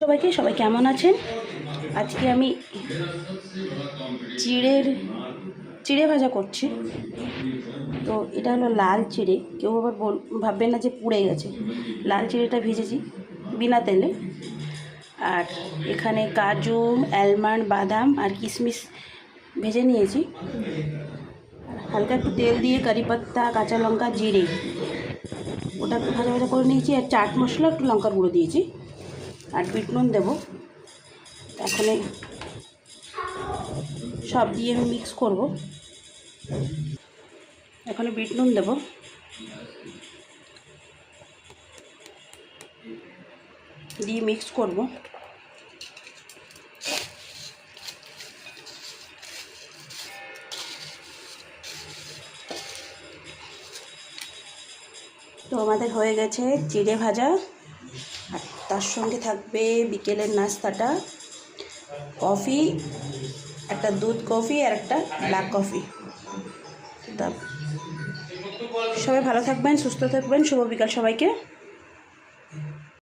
সবাইকে, সবাই কেমন আছেন? আজকে আমি চিড়ে ভাজা করছি। তো এটা হলো লাল চিড়ে, কেউ আবার ভাববেন না যে পুড়ে গেছে। লাল চিড়েটা ভেজেছি বিনা তেলে। আর এখানে কাজু, আলমন্ড, বাদাম আর কিশমিশ ভেজে নিয়েছি। হালকা একটু তেল দিয়ে কারি পাত্তা, কাঁচা লঙ্কা, জিরে ওটা একটু ভাজা ভাজা করে নিয়েছি। আর চাট মশলা, একটু লঙ্কার গুঁড়ো দিয়েছি। আর বিট নুন দেবো। এখন সব দিয়ে আমি মিক্স করব। এখন বিট নুন দেবো, দিয়ে মিক্স করব। তো আমাদের হয়ে গেছে চিড়ে ভাজা। আর তার সঙ্গে থাকবে বিকেলের নাস্তাটা, কফি, একটা দুধ কফি আর একটা ব্ল্যাক কফি। তা সবাই ভালো থাকবেন, সুস্থ থাকবেন। শুভ বিকাল সবাইকে।